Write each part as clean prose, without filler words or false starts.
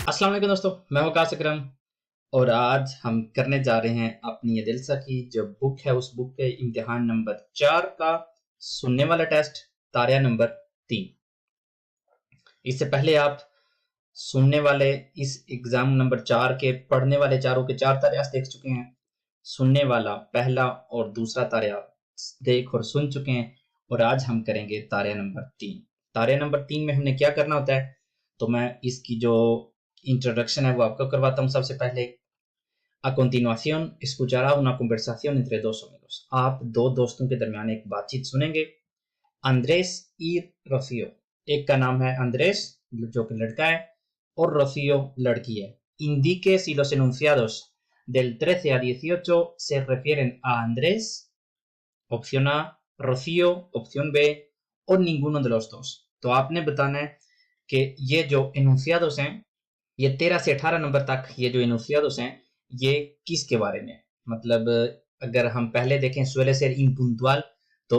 अस्सलाम वालेकुम दोस्तों, मैं हूं काश अकरम। और आज हम करने जा रहे हैं अपनी ये दिलसा की जो बुक है, उस बुक के इम्तिहान नंबर 4 का सुनने वाला टेस्ट, तारिया नंबर 3। इससे पहले आप सुनने वाले इस एग्जाम नंबर 4 के पढ़ने वाले चारों के 4 तारियास देख चुके हैं। सुनने वाला पहला और दूसरा तारिया देख और सुन चुके हैं। और आज हम करेंगे तारिया नंबर 3। तारिया नंबर 3 में हमने क्या करना होता है, तो मैं इसकी जो इंट्रोडक्शन है वो आपको करवाता हूँ। सबसे पहले, A continuación escuchará una conversación entre dos amigos. आप दो दोस्तों के दरमियान एक बातचीत सुनेंगे। Andrés y Rocío, एक का नाम है Andrés जो कि लड़का है और Rocío लड़की है। Indique si los enunciados del 13 a 18 se refieren a Andrés, opción A, Rocío, opción B और ninguno de los dos। तो आपने बताना है कि ये जो enunciados हैं, ये 13 से 18 नंबर तक ये जो enunciados हैं, ये किसके बारे में है। मतलब अगर हम पहले देखें suele ser impuntual, तो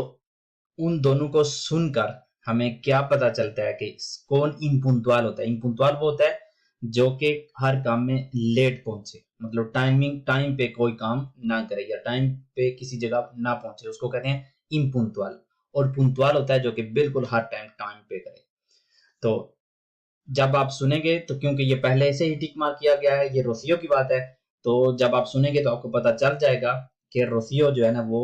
उन दोनों को सुनकर हमें क्या पता चलता है कि कौन impuntual होता है। impuntual वो होता है जो कि हर काम में लेट पहुंचे, मतलब टाइम पे कोई काम ना करे या टाइम पे किसी जगह ना पहुंचे, उसको कहते हैं impuntual। और puntual होता है जो कि बिल्कुल हर टाइम पे करे। तो जब आप सुनेंगे, तो क्योंकि ये पहले से ही टिक मार्क किया गया है, ये रोसियो की बात है, तो जब आप सुनेंगे तो आपको पता चल जाएगा कि रोसियो जो है ना वो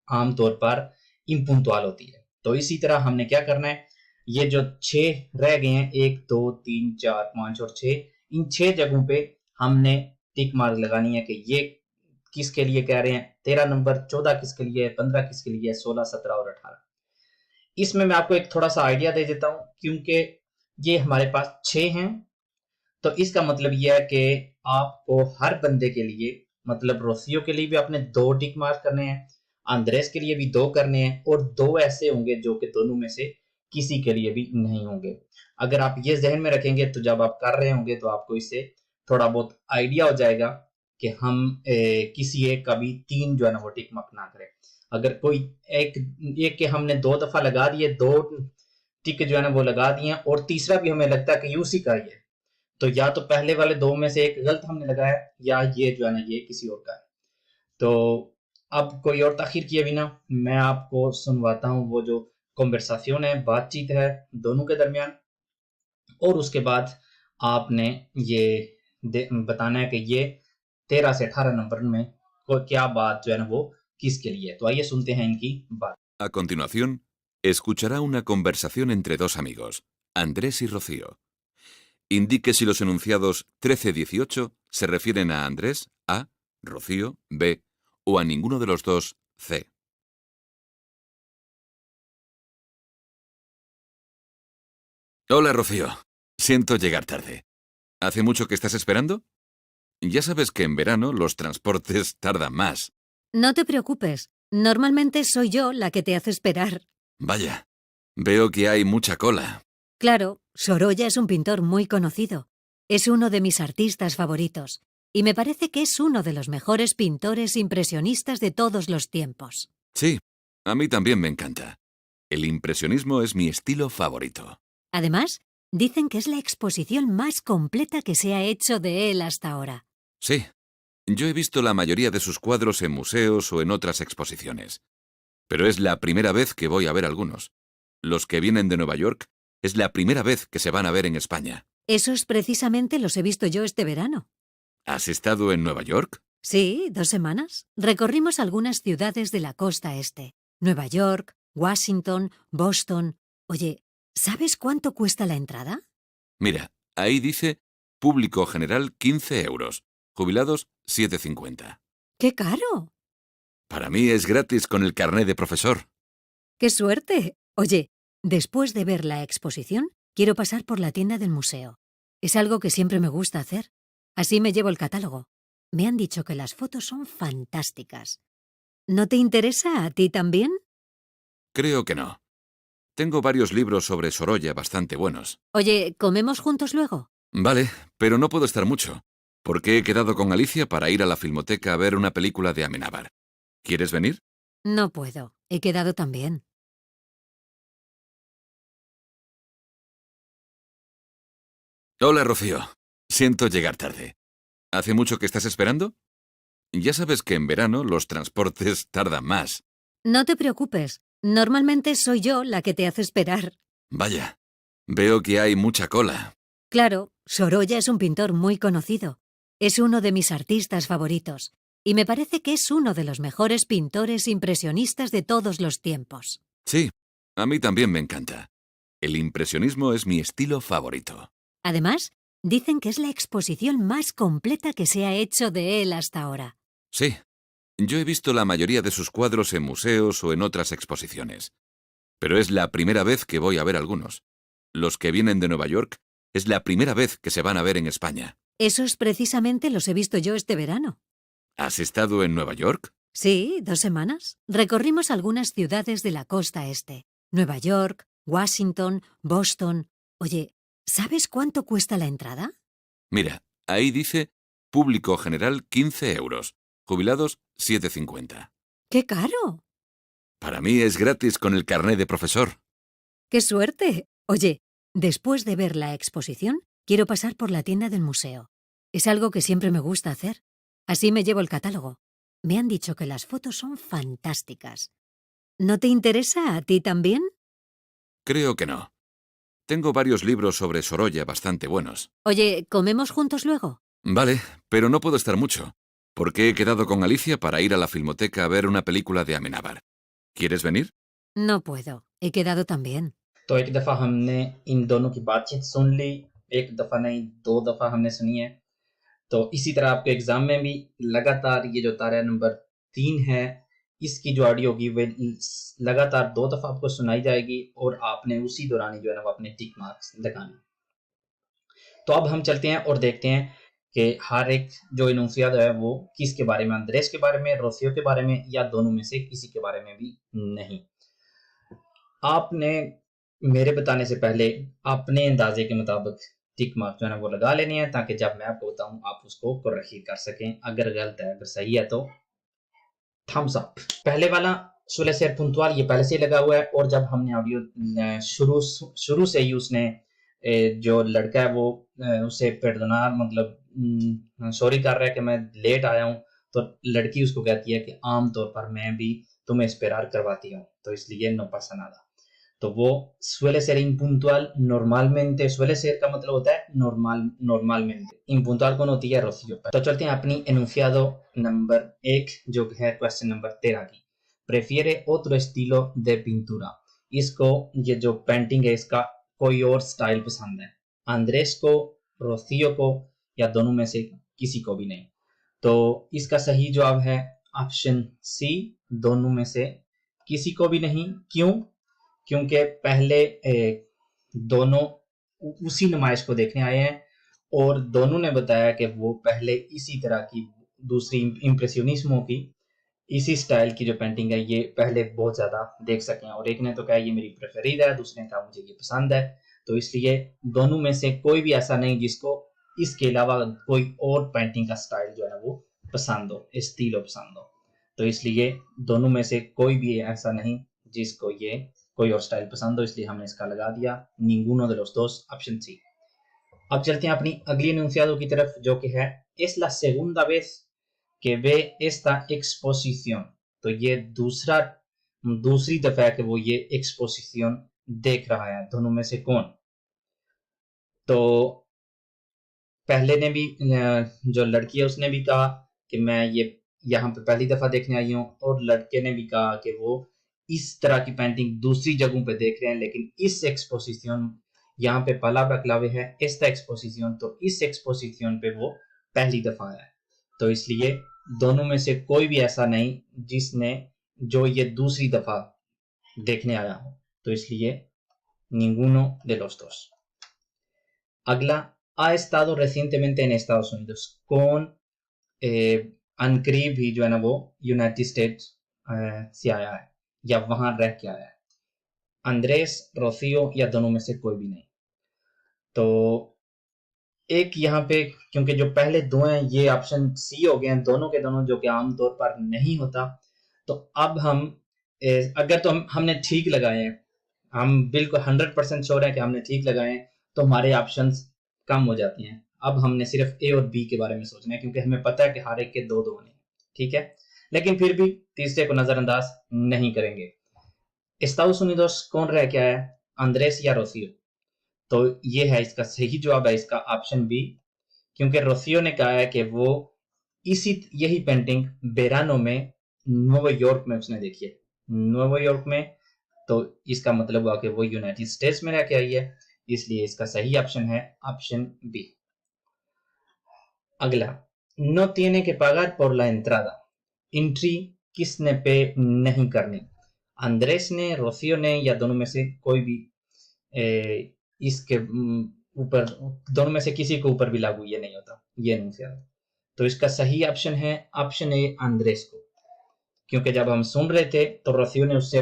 आमतौर पर इम्पुंक्चुअल होती है। तो इसी तरह हमने क्या करना है, ये जो 6 रह गए हैं, 1 2 3 4 5 और 6, इन 6 जगहों पे हमने टिक मार्क लगानी है कि ये किसके लिए कह रहे हैं। 13 नंबर, 14 किसके लिए है, 15 किसके लिए है, 16 17 और 18। इसमें मैं आपको एक थोड़ा सा आइडिया दे देता हूं, क्योंकि ये हमारे पास 6 हैं, तो इसका मतलब ये है कि आपको हर बंदे के लिए, मतलब रोसियो के लिए भी आपने 2 टिक मार्क करने हैं, अंद्रेस के लिए भी 2 करने हैं, और 2 ऐसे होंगे जो कि दोनों में से किसी के लिए भी नहीं होंगे। अगर आप ये जहन में रखेंगे तो जब आप कर रहे होंगे तो आपको इससे थोड़ा बहुत आइडिया हो जाएगा कि हम किसी एक का भी 3 जो है ना वो टिक मार्क ना करें। अगर कोई एक एक के हमने 2 दफा लगा दिए, 2 टिक जो है ना वो लगा दिए, और तीसरा भी हमें लगता है कि उसी का ही है, तो या तो पहले वाले 2 में से एक गलत हमने लगाया, या ये जो है ना ये किसी और का है। तो अब कोई और ताखिर किए बिना मैं आपको सुनवाता हूँ वो जो कॉन्वर्साशन है, बातचीत है दोनों के दरमियान, और उसके बाद आपने ये बताना है कि ये 13 से 18 नंबर में को क्या बात जो है ना वो किसके लिए है। तो आइए सुनते हैं इनकी बात। A continuación, escuchará una conversación entre dos amigos, Andrés y Rocío. Indique si los enunciados 13-18 se refieren a Andrés, A, Rocío, B, o a ninguno de los dos, C. Hola, Rocío. Siento llegar tarde. ¿Hace mucho que estás esperando? Ya sabes que en verano los transportes tardan más. No te preocupes, normalmente soy yo la que te hace esperar. Vaya, veo que hay mucha cola. Claro, Sorolla es un pintor muy conocido. Es uno de mis artistas favoritos. Y me parece que es uno de los mejores pintores impresionistas de todos los tiempos. Sí, a mí también me encanta. El impresionismo es mi estilo favorito. Además, dicen que es la exposición más completa que se ha hecho de él hasta ahora. Sí, yo he visto la mayoría de sus cuadros en museos o en otras exposiciones. Pero es la primera vez que voy a ver algunos. Los que vienen de Nueva York es la primera vez que se van a ver en España. Esos precisamente los he visto yo este verano. ¿Has estado en Nueva York? Sí, 2 semanas. Recorrimos algunas ciudades de la costa este. Nueva York, Washington, Boston. Oye, ¿sabes cuánto cuesta la entrada? Mira, ahí dice público general 15 euros, jubilados 7,50. ¡Qué caro! Para mí es gratis con el carné de profesor. ¡Qué suerte! Oye, después de ver la exposición, quiero pasar por la tienda del museo. Es algo que siempre me gusta hacer. Así me llevo el catálogo. Me han dicho que las fotos son fantásticas. ¿No te interesa a ti también? Creo que no. Tengo varios libros sobre Sorolla bastante buenos. Oye, ¿comemos juntos luego? Vale, pero no puedo estar mucho, porque he quedado con Alicia para ir a la Filmoteca a ver una película de Amenábar. ¿Quieres venir? No puedo. He quedado también. Hola, Rocío. Siento llegar tarde. ¿Hace mucho que estás esperando? Ya sabes que en verano los transportes tardan más. No te preocupes, normalmente soy yo la que te hace esperar. Vaya, veo que hay mucha cola. Claro, Sorolla es un pintor muy conocido. Es uno de mis artistas favoritos. Y me parece que es uno de los mejores pintores impresionistas de todos los tiempos. Sí, a mí también me encanta. El impresionismo es mi estilo favorito. Además, dicen que es la exposición más completa que se ha hecho de él hasta ahora. Sí, yo he visto la mayoría de sus cuadros en museos o en otras exposiciones. Pero es la primera vez que voy a ver algunos. Los que vienen de Nueva York es la primera vez que se van a ver en España. Esos precisamente los he visto yo este verano. ¿Has estado en Nueva York? Sí, 2 semanas. Recorrimos algunas ciudades de la costa este. Nueva York, Washington, Boston. Oye, ¿sabes cuánto cuesta la entrada? Mira, ahí dice público general 15 euros, jubilados 7,50. ¡Qué caro! Para mí es gratis con el carné de profesor. ¡Qué suerte! Oye, después de ver la exposición, quiero pasar por la tienda del museo. Es algo que siempre me gusta hacer. Así me llevo el catálogo. Me han dicho que las fotos son fantásticas. ¿No te interesa a ti también? Creo que no. Tengo varios libros sobre Sorolla bastante buenos. Oye, ¿comemos juntos luego? Vale, pero no puedo estar mucho, porque he quedado con Alicia para ir a la Filmoteca a ver una película de Amenábar. ¿Quieres venir? No puedo. He quedado también. तो एक दफ़ा हमने इन दोनों की बातचीत सुन ली, एक दफ़ा नहीं 2 दफ़ा हमने सुनी है। तो इसी तरह आपके एग्ज़ाम में भी लगातार ये जो तारा नंबर 3 है, इसकी जो ऑडियो होगी वे लगातार 2 दफ़ा आपको सुनाई जाएगी और आपने उसी दौरान ही जो है ना वो अपने टिक मार्क्स लगाने। तो अब हम चलते हैं और देखते हैं कि हर एक जो इनुंसियाद है वो किसके बारे में, अंद्रेस के बारे में, रोसियो के बारे में या दोनों में से किसी के बारे में भी नहीं। आपने मेरे बताने से पहले अपने अंदाजे के मुताबिक टिक मार्क जो है ना वो लगा लेने हैं ताकि जब मैं आपको बताऊं आप उसको कोरेक्ट कर सकें। अगर गलत है, अगर सही है तो थम्स अप। पहले वाला सुले सेर पुंतुआल ये पहले से ही लगा हुआ है और जब हमने ऑडियो शुरू से ही उसने जो लड़का है वो उसे perdonar मतलब सॉरी कर रहा है कि मैं लेट आया हूं, तो लड़की उसको कहती है कि आमतौर पर मैं भी तुम्हें esperar करवाती हूं, तो इसलिए no pasa nada। तो वो suele ser impuntual normalmente, suele ser का मतलब होता है normalmente, impuntual कौन होती है? रोसियो। तो चलते हैं अपनी enunciado नंबर 1 जो है क्वेश्चन नंबर 13 की। prefiere otro estilo de pintura। इसको ये जो पेंटिंग है इसका कोई और स्टाइल पसंद है। अंद्रेस को, रोसियो को या दोनों में से किसी को भी नहीं। तो इसका सही जवाब है ऑप्शन सी, दोनों में से किसी को भी नहीं। क्यों? क्योंकि पहले दोनों उसी नुमाइश को देखने आए हैं और दोनों ने बताया कि वो पहले इसी तरह की दूसरी इम्प्रेशनिज्मों की इसी स्टाइल की जो पेंटिंग है ये पहले बहुत ज्यादा देख सके हैं, और एक ने तो कहा ये मेरी प्रेफरीड है, दूसरे ने कहा मुझे ये पसंद है। तो इसलिए दोनों में से कोई भी ऐसा नहीं जिसको इसके अलावा कोई और पेंटिंग का स्टाइल जो है वो पसंद हो, स्टील पसंद हो। तो इसलिए दोनों में से कोई भी ऐसा नहीं जिसको ये कोई और स्टाइल पसंद हो, इसलिए हमने इसका लगा दिया ninguno de los dos, option C. अब चलते हैं अपनी अगली enunciado की तरफ जो कि है es la segunda vez que ve esta exposición। तो ये दूसरी दफा है कि वो ये एक्सपोजिशन देख रहा है। दोनों में से कौन? तो पहले ने भी जो लड़की है उसने भी कहा कि मैं ये यहाँ पे पहली दफा देखने आई हूँ, और लड़के ने भी कहा कि वो इस तरह की पेंटिंग दूसरी जगहों पे देख रहे हैं, लेकिन इस एक्सपोजिशन यहाँ पे palabra clave है esta exposición, तो इस एक्सपोजिशन पे वो पहली दफा आया है। तो इसलिए दोनों में से कोई भी ऐसा नहीं जिसने जो ये दूसरी दफा देखने आया हो, तो इसलिए ninguno de los dos। अगला, ha estado recientemente en Estados Unidos। कौन अनकरीब ही जो है ना वो यूनाइटेड स्टेट्स से आया है या वहां रह के आया है? अंद्रेस, रोसियो या दोनों में से कोई भी नहीं। तो एक यहाँ पे क्योंकि जो पहले दो हैं ये ऑप्शन सी हो गए हैं, दोनों के दोनों, जो कि आमतौर पर नहीं होता। तो अब हम अगर तो हमने ठीक लगाए हैं, हम बिल्कुल 100% श्योर है कि हमने ठीक लगाए हैं, तो हमारे ऑप्शंस कम हो जाते हैं। अब हमने सिर्फ ए और बी के बारे में सोचना है, क्योंकि हमें पता है कि हर एक के दो दो होने, ठीक है। लेकिन फिर भी तीसरे को नजरअंदाज नहीं करेंगे। Estados Unidos कौन रह के आया, अंद्रेस या रोसियो? तो ये है इसका सही जवाब है इसका ऑप्शन बी, क्योंकि रोसियो ने कहा है कि वो यही पेंटिंग बेरानो में न्यूयॉर्क में उसने देखी है, न्यूयॉर्क में। तो इसका मतलब हुआ कि वो यूनाइटेड स्टेट्स में रह के आई है, इसलिए इसका सही ऑप्शन है ऑप्शन बी। अगला, no tiene que pagar por la entrada, entry किसने पे नहीं करनी, अंद्रेस ने, रोसियो ने, या दोनों में से कोई भी इसके ऊपर, दोनों में से किसी के ऊपर भी लागू ये नहीं होता, ये एनुnciado। तो इसका सही ऑप्शन है ऑप्शन ए, अंद्रेस को, क्योंकि जब हम सुन रहे थे तो रोसियो ने उससे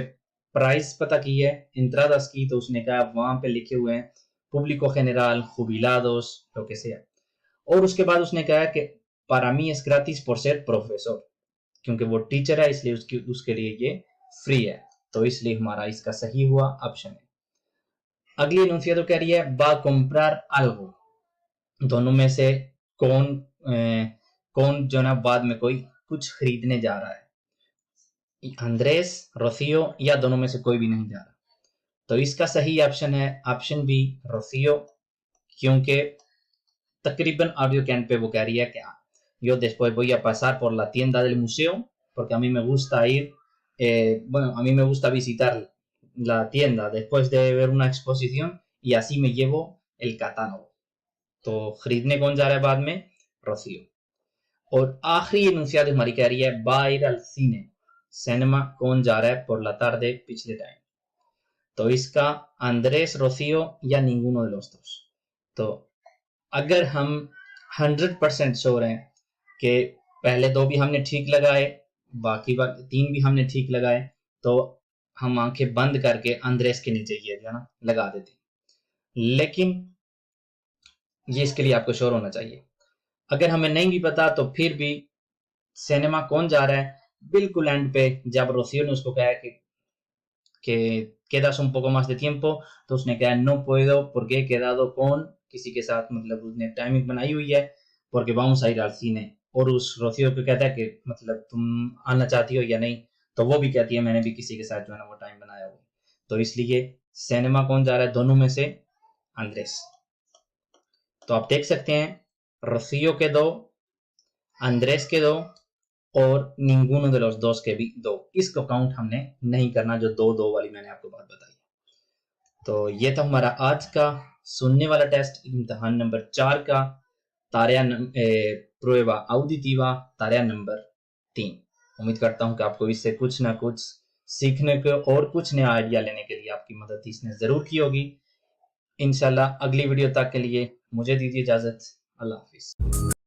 प्राइस पता की है, entradas की, तो उसने कहा वहां पे लिखे हुए हैं público general, jubilados, lo que sea। और उसके बाद उसने कहा कि para mí es gratis por ser profesor, क्योंकि वो टीचर है इसलिए उसके लिए ये फ्री है। तो इसलिए हमारा इसका सही हुआ ऑप्शन है। अगली enunciado कह रही है va a comprar algo, दोनों में से कौन जो ना बाद में कोई कुछ खरीदने जा रहा है, अंद्रेस, रोसियो, या दोनों में से कोई भी नहीं जा रहा। तो इसका सही ऑप्शन है ऑप्शन बी, रोसियो, क्योंकि तकरीबन ऑडियो कैन पे वो कह रही है कि yo después voy a pasar por la tienda del museo porque a mí me gusta ir, a mí me gusta visitar la tienda después de ver una exposición y así me llevo el catálogo। तो खरीदने कौन जा रहा है बाद में, Rocio. और आखिरी enunciado हमारी कह रही है va a ir al cine, cinema कौन जा रहा है por la tarde, पिछले टाइम। तो इसका अंद्रेस, रोसियो या ninguno de los dos। तो अगर हम 100% श्योर हैं कि पहले दो भी हमने ठीक लगाए, बाकी तीन भी हमने ठीक लगाए, तो हम आंखें बंद करके अंद्रेस के नीचे ये जो ना लगा देते। लेकिन ये इसके लिए आपको श्योर होना चाहिए। अगर हमें नहीं भी पता तो फिर भी सिनेमा कौन जा रहा है, बिल्कुल एंड पे जब रोसियो ने उसको कहा कि quedas un poco más de tiempo, तो उसने कहा no puedo porque he quedado con किसी के साथ, मतलब उसने टाइमिंग बनाई हुई है porque vamos a ir al cine। और उस रोसियो को कहता है कि मतलब तुम आना चाहती हो या नहीं, तो वो भी कहती है मैंने भी किसी के साथ जो है ना वो टाइम बनाया हुआ। तो इसलिए सिनेमा कौन जा रहा है, दोनों में से अंद्रेस। तो आप देख सकते हैं रोसियो के दो, अंद्रेस के दो, और ninguno de los dos के भी दो। इसको काउंट हमने नहीं करना, जो दो दो वाली मैंने आपको बात बताई। तो ये था हमारा आज का सुनने वाला टेस्ट, इम्तिहान नंबर 4 का prueba auditiva, तारिया नंबर 3। उम्मीद करता हूं कि आपको इससे कुछ ना कुछ सीखने को और कुछ नया आइडिया लेने के लिए आपकी मदद इसने जरूर की होगी। इंशाल्लाह अगली वीडियो तक के लिए मुझे दीजिए इजाजत। अल्लाह हाफिज।